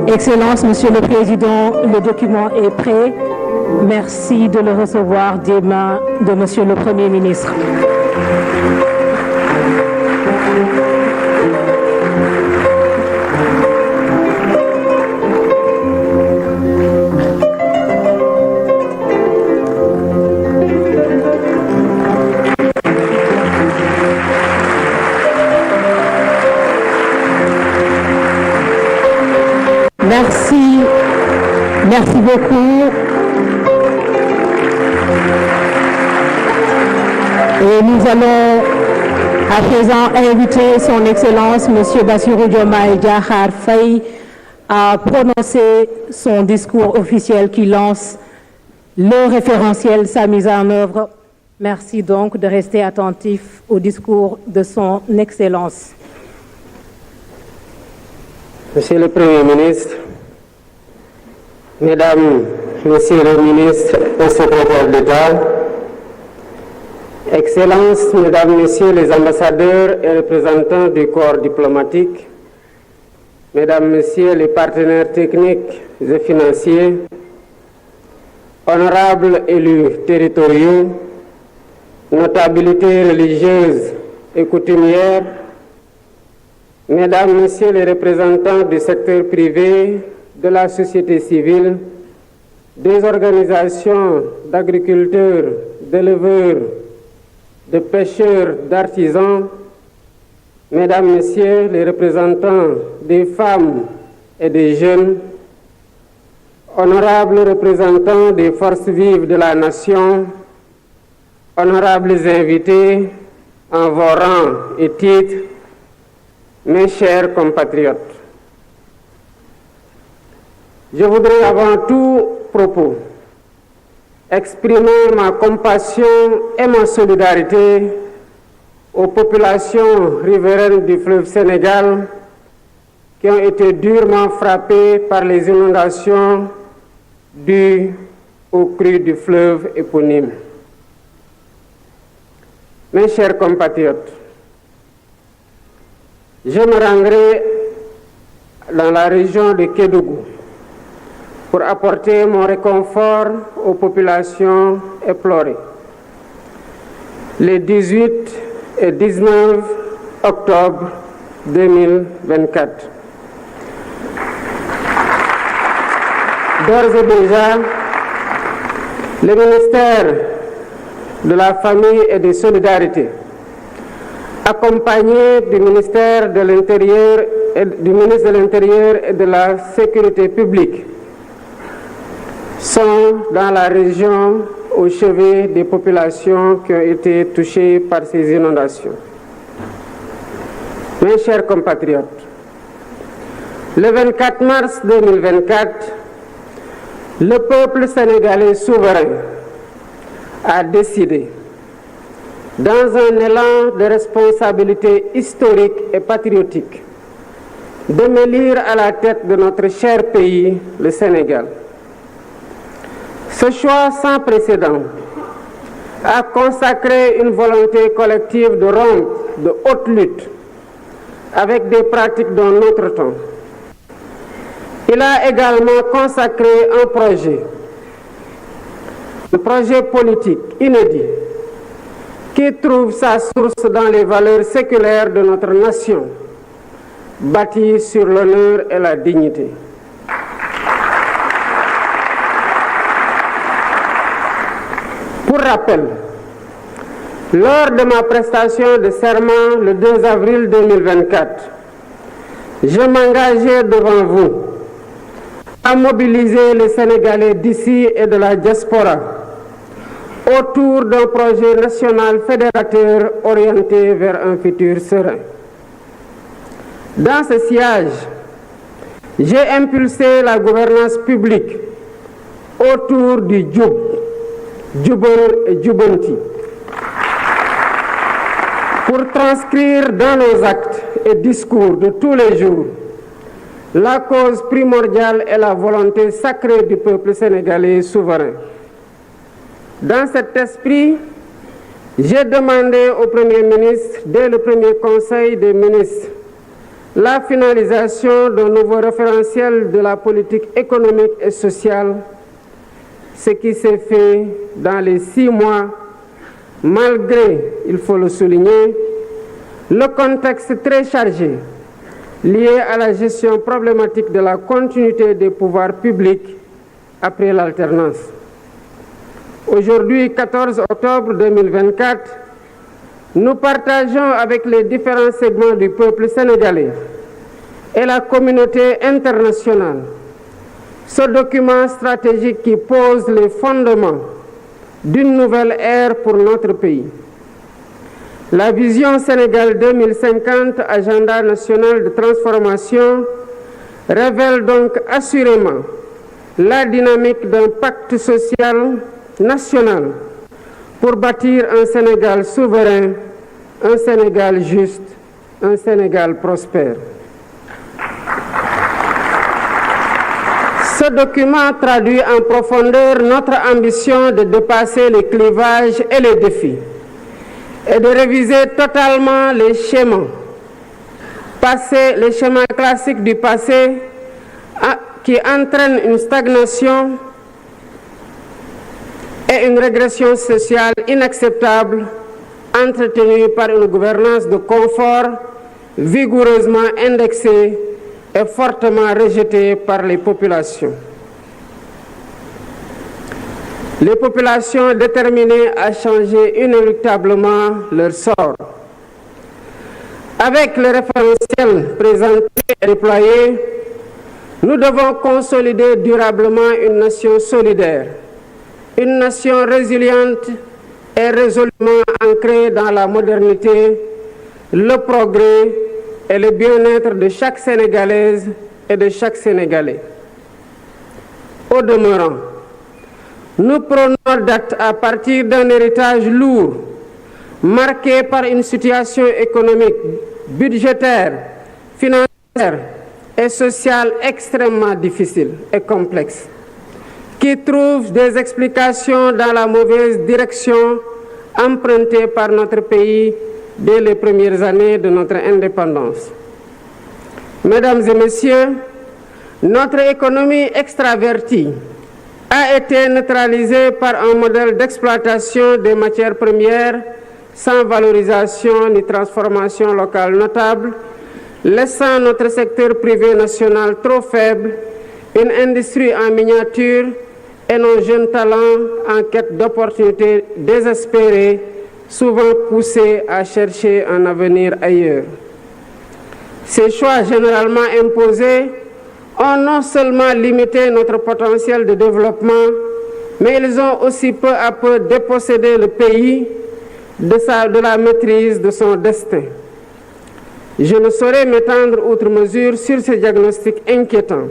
Excellence, Monsieur le Président, le document est prêt. Merci de le recevoir des mains de Monsieur le Premier ministre. Merci beaucoup. Et nous allons à présent inviter son Excellence, M. Bassirou Diomaye Diakhar Faye, à prononcer son discours officiel qui lance le référentiel, sa mise en œuvre. Merci donc de rester attentif au discours de son Excellence. Monsieur le Premier ministre, Mesdames, Messieurs les ministres et secrétaires d'État, Excellences, Mesdames, Messieurs les ambassadeurs et représentants du corps diplomatique, Mesdames, Messieurs les partenaires techniques et financiers, honorables élus territoriaux, notabilités religieuses et coutumières, Mesdames, Messieurs les représentants du secteur privé, de la société civile, des organisations d'agriculteurs, d'éleveurs, de pêcheurs, d'artisans, Mesdames, Messieurs les représentants des femmes et des jeunes, honorables représentants des forces vives de la nation, honorables invités en vos rangs et titres, mes chers compatriotes. Je voudrais avant tout propos exprimer ma compassion et ma solidarité aux populations riveraines du fleuve Sénégal qui ont été durement frappées par les inondations dues aux crues du fleuve éponyme. Mes chers compatriotes, je me rendrai dans la région de Kédougou pour apporter mon réconfort aux populations éplorées. Les 18 et 19 octobre 2024. D'ores et déjà, le ministère de la Famille et des Solidarités, accompagné du ministère de l'Intérieur et du ministre de l'Intérieur et de la Sécurité publique, sont dans la région au chevet des populations qui ont été touchées par ces inondations. Mes chers compatriotes, le 24 mars 2024, le peuple sénégalais souverain a décidé, dans un élan de responsabilité historique et patriotique, de m'élire à la tête de notre cher pays, le Sénégal. Ce choix sans précédent a consacré une volonté collective de rompre de haute lutte avec des pratiques d'un autre temps. Il a également consacré un projet politique inédit qui trouve sa source dans les valeurs séculaires de notre nation, bâties sur l'honneur et la dignité. Pour rappel, lors de ma prestation de serment le 2 avril 2024, je m'engageais devant vous à mobiliser les Sénégalais d'ici et de la diaspora autour d'un projet national fédérateur orienté vers un futur serein. Dans ce sillage, j'ai impulsé la gouvernance publique autour du Djoub, Djoubal et Djoubanti, pour transcrire dans nos actes et discours de tous les jours la cause primordiale et la volonté sacrée du peuple sénégalais souverain. Dans cet esprit, J'ai demandé au Premier ministre, dès le premier Conseil des ministres, la finalisation d'un nouveau référentiel de la politique économique et sociale, ce qui s'est fait dans les 6 mois, malgré, il faut le souligner, le contexte très chargé lié à la gestion problématique de la continuité des pouvoirs publics après l'alternance. Aujourd'hui, 14 octobre 2024, nous partageons avec les différents segments du peuple sénégalais et la communauté internationale ce document stratégique qui pose les fondements d'une nouvelle ère pour notre pays. La vision Sénégal 2050, agenda national de transformation, révèle donc assurément la dynamique d'un pacte social national pour bâtir un Sénégal souverain, un Sénégal juste, un Sénégal prospère. Ce document traduit en profondeur notre ambition de dépasser les clivages et les défis et de réviser totalement les schémas classiques du passé qui entraînent une stagnation et une régression sociale inacceptable, entretenue par une gouvernance de confort vigoureusement indexée et fortement rejetée par les populations. Les populations déterminées à changer inéluctablement leur sort. Avec le référentiel présenté et déployé, nous devons consolider durablement une nation solidaire, une nation résiliente et résolument ancrée dans la modernité, le progrès et le bien-être de chaque Sénégalaise et de chaque Sénégalais. Au demeurant, nous prenons date à partir d'un héritage lourd, marqué par une situation économique, budgétaire, financière et sociale extrêmement difficile et complexe, qui trouve des explications dans la mauvaise direction empruntée par notre pays dès les premières années de notre indépendance. Mesdames et messieurs, notre économie extravertie a été neutralisée par un modèle d'exploitation des matières premières sans valorisation ni transformation locale notable, laissant notre secteur privé national trop faible, une industrie en miniature et nos jeunes talents en quête d'opportunités désespérées, souvent poussés à chercher un avenir ailleurs. Ces choix généralement imposés ont non seulement limité notre potentiel de développement, mais ils ont aussi peu à peu dépossédé le pays de la maîtrise de son destin. Je ne saurais m'étendre outre mesure sur ce diagnostic inquiétant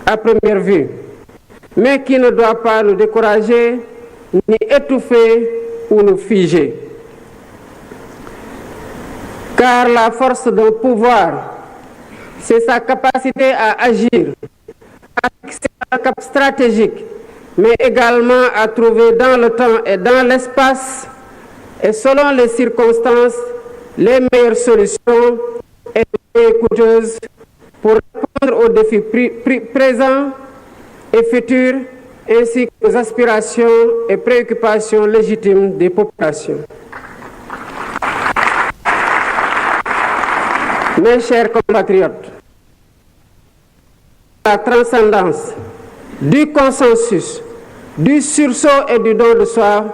à première vue, mais qui ne doit pas nous décourager ni étouffer ou nous figer. Car la force d'un pouvoir, c'est sa capacité à agir, à fixer un cap stratégique, mais également à trouver dans le temps et dans l'espace, et selon les circonstances, les meilleures solutions et les meilleures coûteuses pour répondre aux défis présents et futurs, ainsi qu'aux aspirations et préoccupations légitimes des populations. Mes chers compatriotes, la transcendance du consensus, du sursaut et du don de soi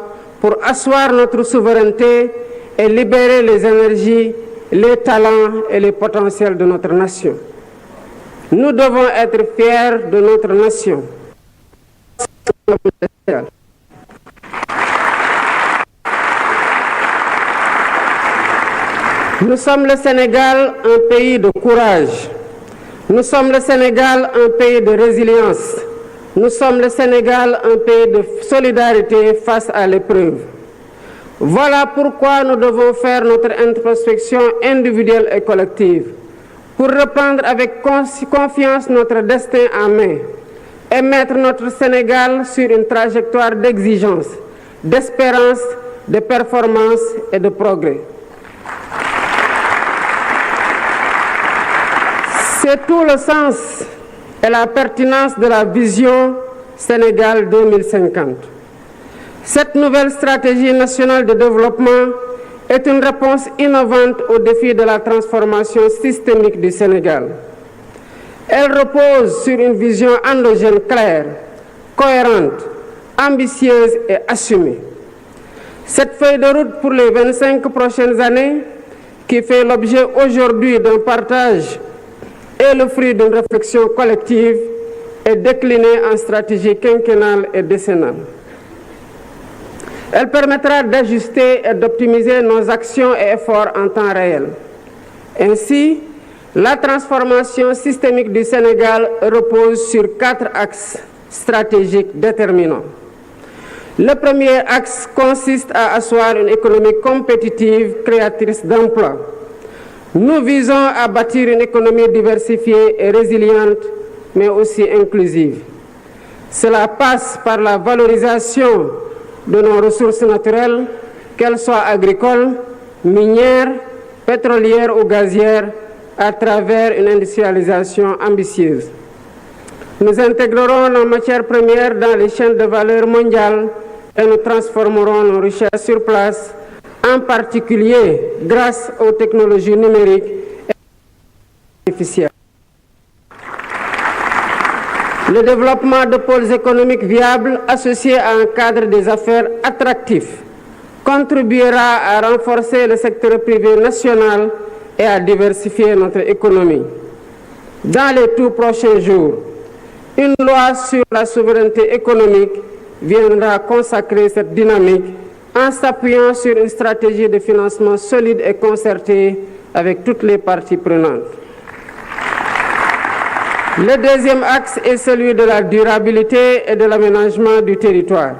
pour asseoir notre souveraineté et libérer les énergies, les talents et les potentiels de notre nation. Nous devons être fiers de notre nation. Nous sommes le Sénégal, un pays de courage. Nous sommes le Sénégal, un pays de résilience. Nous sommes le Sénégal, un pays de solidarité face à l'épreuve. Voilà pourquoi nous devons faire notre introspection individuelle et collective pour reprendre avec confiance notre destin en main et mettre notre Sénégal sur une trajectoire d'exigence, d'espérance, de performance et de progrès. C'est tout le sens et la pertinence de la vision Sénégal 2050. Cette nouvelle stratégie nationale de développement est une réponse innovante au défi de la transformation systémique du Sénégal. Elle repose sur une vision endogène claire, cohérente, ambitieuse et assumée. Cette feuille de route pour les 25 prochaines années, qui fait l'objet aujourd'hui d'un partage et le fruit d'une réflexion collective, est déclinée en stratégie quinquennale et décennale. Elle permettra d'ajuster et d'optimiser nos actions et efforts en temps réel. Ainsi, la transformation systémique du Sénégal repose sur 4 axes stratégiques déterminants. Le premier axe consiste à asseoir une économie compétitive, créatrice d'emplois. Nous visons à bâtir une économie diversifiée et résiliente, mais aussi inclusive. Cela passe par la valorisation de nos ressources naturelles, qu'elles soient agricoles, minières, pétrolières ou gazières, à travers une industrialisation ambitieuse. Nous intégrerons nos matières premières dans les chaînes de valeur mondiales et nous transformerons nos richesses sur place, en particulier grâce aux technologies numériques et artificielles. Le développement de pôles économiques viables associés à un cadre des affaires attractif contribuera à renforcer le secteur privé national et à diversifier notre économie. Dans les tout prochains jours, une loi sur la souveraineté économique viendra consacrer cette dynamique en s'appuyant sur une stratégie de financement solide et concertée avec toutes les parties prenantes. Le deuxième axe est celui de la durabilité et de l'aménagement du territoire.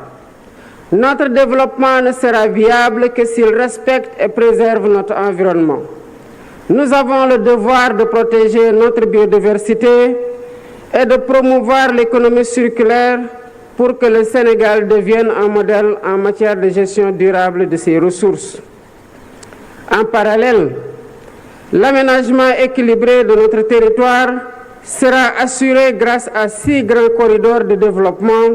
Notre développement ne sera viable que s'il respecte et préserve notre environnement. Nous avons le devoir de protéger notre biodiversité et de promouvoir l'économie circulaire pour que le Sénégal devienne un modèle en matière de gestion durable de ses ressources. En parallèle, l'aménagement équilibré de notre territoire sera assuré grâce à 6 grands corridors de développement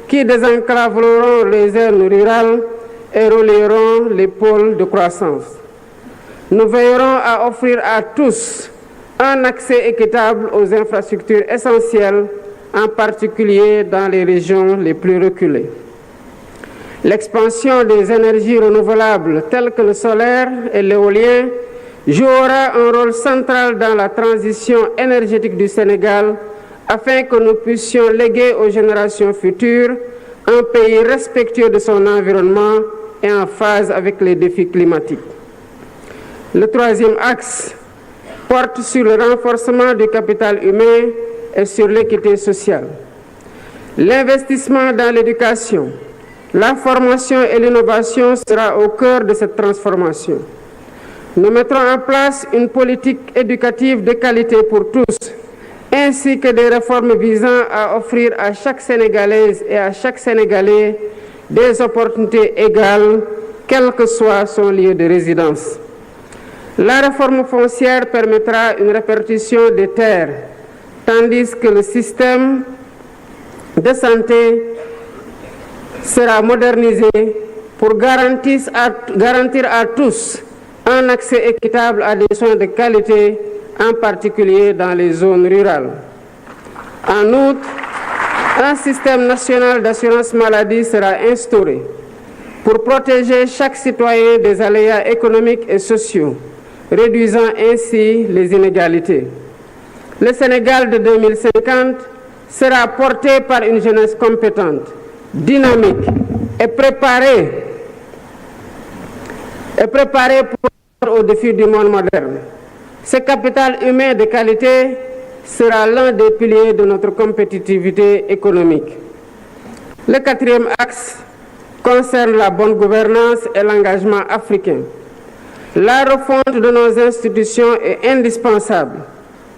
qui désenclaveront les zones rurales et relieront les pôles de croissance. Nous veillerons à offrir à tous un accès équitable aux infrastructures essentielles, en particulier dans les régions les plus reculées. L'expansion des énergies renouvelables telles que le solaire et l'éolien jouera un rôle central dans la transition énergétique du Sénégal afin que nous puissions léguer aux générations futures un pays respectueux de son environnement et en phase avec les défis climatiques. Le troisième axe porte sur le renforcement du capital humain et sur l'équité sociale. L'investissement dans l'éducation, la formation et l'innovation sera au cœur de cette transformation. Nous mettrons en place une politique éducative de qualité pour tous, ainsi que des réformes visant à offrir à chaque Sénégalaise et à chaque Sénégalais des opportunités égales, quel que soit son lieu de résidence. La réforme foncière permettra une répartition des terres, tandis que le système de santé sera modernisé pour garantir à tous un accès équitable à des soins de qualité, en particulier dans les zones rurales. En outre, un système national d'assurance maladie sera instauré pour protéger chaque citoyen des aléas économiques et sociaux, réduisant ainsi les inégalités. Le Sénégal de 2050 sera porté par une jeunesse compétente, dynamique et préparée pour aux défis du monde moderne. Ce capital humain de qualité sera l'un des piliers de notre compétitivité économique. Le quatrième axe concerne la bonne gouvernance et l'engagement africain. La refonte de nos institutions est indispensable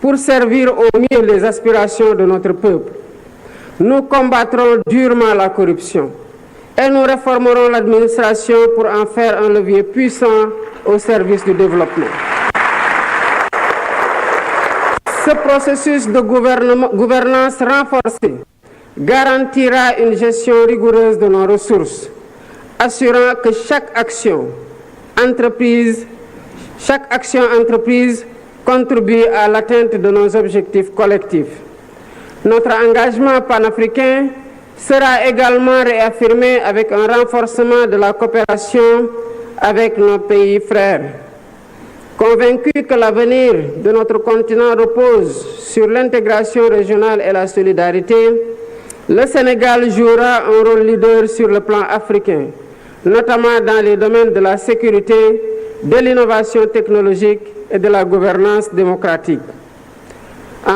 pour servir au mieux les aspirations de notre peuple. Nous combattrons durement la corruption et nous réformerons l'administration pour en faire un levier puissant au service du développement. Ce processus de gouvernance renforcée garantira une gestion rigoureuse de nos ressources, assurant que chaque action entreprise contribue à l'atteinte de nos objectifs collectifs. Notre engagement panafricain sera également réaffirmé avec un renforcement de la coopération avec nos pays frères. Convaincu que l'avenir de notre continent repose sur l'intégration régionale et la solidarité, le Sénégal jouera un rôle leader sur le plan africain, notamment dans les domaines de la sécurité, de l'innovation technologique et de la gouvernance démocratique.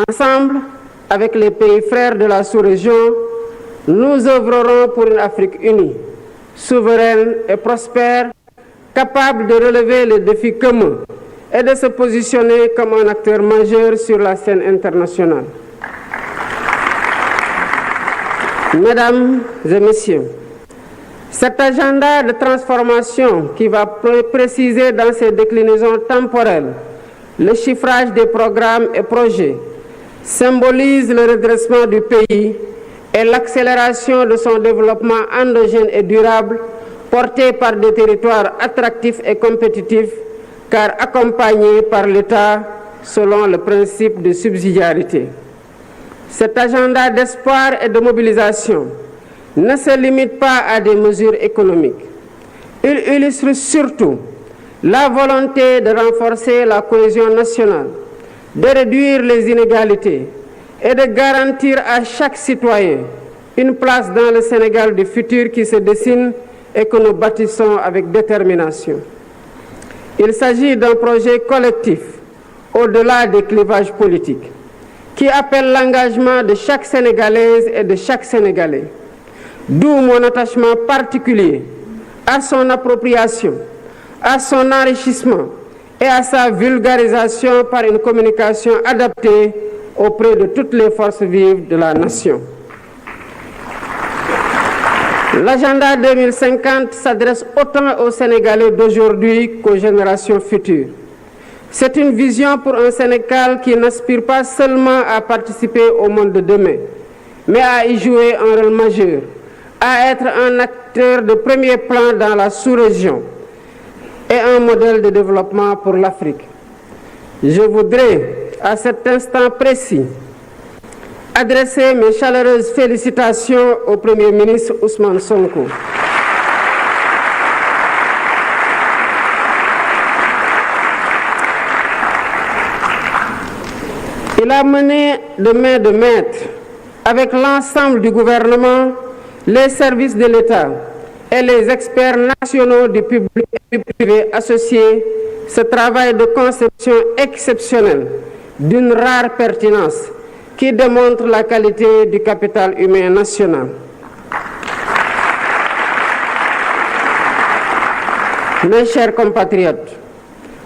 Ensemble, avec les pays frères de la sous-région, nous œuvrerons pour une Afrique unie, souveraine et prospère, capable de relever les défis communs et de se positionner comme un acteur majeur sur la scène internationale. Mesdames et Messieurs, cet agenda de transformation qui va préciser dans ses déclinaisons temporelles le chiffrage des programmes et projets symbolise le redressement du pays et l'accélération de son développement endogène et durable porté par des territoires attractifs et compétitifs car accompagnés par l'État selon le principe de subsidiarité. Cet agenda d'espoir et de mobilisation ne se limite pas à des mesures économiques. Il illustre surtout la volonté de renforcer la cohésion nationale, de réduire les inégalités et de garantir à chaque citoyen une place dans le Sénégal du futur qui se dessine et que nous bâtissons avec détermination. Il s'agit d'un projet collectif au-delà des clivages politiques qui appelle l'engagement de chaque Sénégalaise et de chaque Sénégalais. D'où mon attachement particulier à son appropriation, à son enrichissement et à sa vulgarisation par une communication adaptée auprès de toutes les forces vives de la nation. L'agenda 2050 s'adresse autant aux Sénégalais d'aujourd'hui qu'aux générations futures. C'est une vision pour un Sénégal qui n'aspire pas seulement à participer au monde de demain, mais à y jouer un rôle majeur, à être un acteur de premier plan dans la sous-région et un modèle de développement pour l'Afrique. Je voudrais, à cet instant précis, adresser mes chaleureuses félicitations au Premier ministre Ousmane Sonko. Il a mené de main de maître avec l'ensemble du gouvernement, les services de l'État et les experts nationaux du public et du privé associés ce travail de conception exceptionnel d'une rare pertinence qui démontre la qualité du capital humain national. Mes chers compatriotes,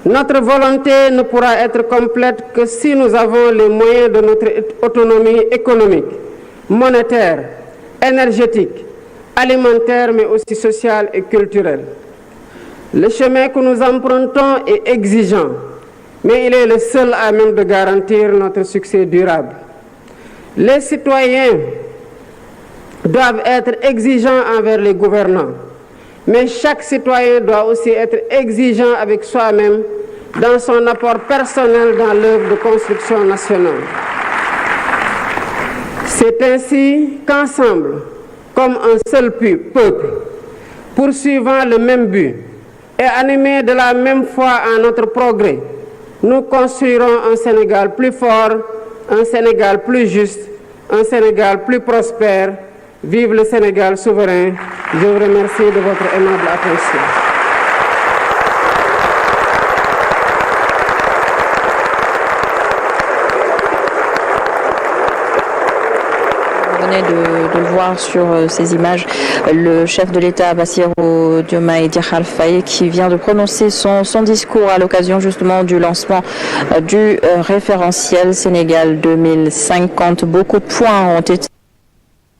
notre volonté ne pourra être complète que si nous avons les moyens de notre autonomie économique, monétaire, énergétique, alimentaire, mais aussi sociale et culturelle. Le chemin que nous empruntons est exigeant, mais il est le seul à même de garantir notre succès durable. Les citoyens doivent être exigeants envers les gouvernants, mais chaque citoyen doit aussi être exigeant avec soi-même dans son apport personnel dans l'œuvre de construction nationale. C'est ainsi qu'ensemble, comme un seul peuple, poursuivant le même but et animés de la même foi en notre progrès, nous construirons un Sénégal plus fort, un Sénégal plus juste, un Sénégal plus prospère. Vive le Sénégal souverain. Je vous remercie de votre aimable attention. Vous venez de le voir sur ces images, le chef de l'État Bassirou Diomaye Diakhar Faye qui vient de prononcer son discours à l'occasion justement du lancement du référentiel Sénégal 2050. Beaucoup de points ont été